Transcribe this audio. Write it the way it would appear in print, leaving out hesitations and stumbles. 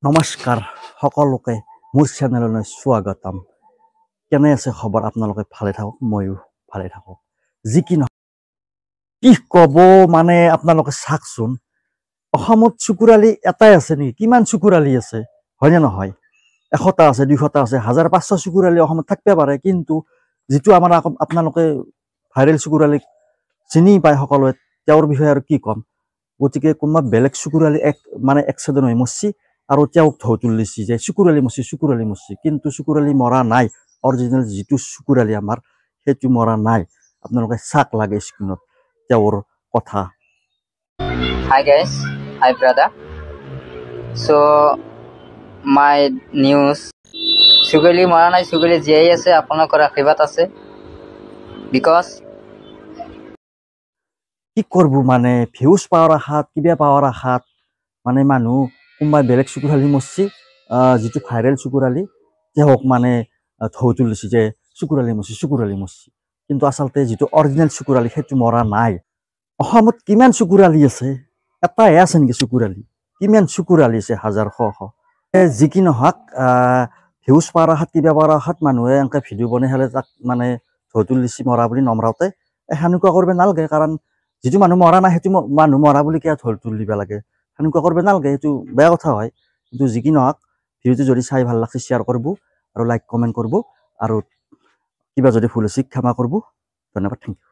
নমস্কাৰ সকলোকে মোৰ চেনেললৈ স্বাগতম। কেনে আছে খবৰ? আপোনালোকে ভালে থাকক, ময়ো ভালে থাকক। যি কি নহয় কি ক'ব মানে আপোনালোকে চাওকচোন, অসমত চুকুৰালি এটাই আছে নেকি? কিমান চুকুৰালি আছে, হয়নে নহয়? 100টা আছে, 200টা আছে, 1500 চুকুৰালি অসমত থাকিব পাৰে, কিন্তু যিটো আমাৰ আপোনালোকে ভাইৰেল চুকুৰালিক চিনি পায় সকলোৱে, তেওঁৰ বিষয়ে আৰু কি ক'ম। গতিকে কোনোবা বেলেগ চুকুৰালি এক্সিডেণ্ট হৈ মৰছি আৰু তেওঁক ঢৌ তুলিছি যে চুকুৰালি মৰছি, কিন্তু চুকুৰালি মৰা নাই। অৰিজিনেল যিটো চুকুৰালি আমাৰ, সেইটো মৰা নাই। আপোনালোকে চাক লাগে স্ক্ৰীনত তেওঁৰ কথা। Hi guys, hi brother. So my news, চুকুৰালি মৰা নাই, চুকুৰালি জীয়াই আছে, আপোনালোকৰ আশীৰ্বাদ আছে। বিকজ কি কৰব মানে ভিউজ পাৱাৰ আশাত, কিবা পাৱাৰ আশাত মানে মানুহ কোনোবাই বেলেগ চুকুৰালি মৰছি, যিটো ভাইৰেল চুকুৰালি, তেওঁক মানে ঢৌ তুলিছি যে চুকুৰালি মৰছি, কিন্তু আচলতে যিটো অৰিজিনেল চুকুৰালি সেইটো মৰা নাই। অসমত কিমান চুকুৰালি আছে? এটাহে আছে নেকি চুকুৰালি? কিমান চুকুৰালি আছে? হাজাৰ শ যি কি নহওক, ভিউজ পাৱাৰ আশাত, কিবা পাৱাৰ আশাত মানুহে এনেকৈ ভিডিঅ' বনাই হ'লে তাক মানে ঢৌ তুলিছি মৰা বুলি নমৰাওঁতে সেনেকুৱা কৰিব নালাগে। কাৰণ যিটো মানুহ মৰা নাই সেইটো মানুহ মৰা বুলি কিয় ঢৌ তুলিব লাগে? সেনেকুৱা কৰিব নালাগে, সেইটো বেয়া কথা হয়। কিন্তু যি কি নহওক, ভিডিঅ'টো যদি চাই ভাল লাগছে শ্বেয়াৰ কৰিব আৰু লাইক কমেণ্ট কৰিব, আৰু কিবা যদি ভুল হৈছে ক্ষমা কৰিব। ধন্যবাদ, থেংক ইউ।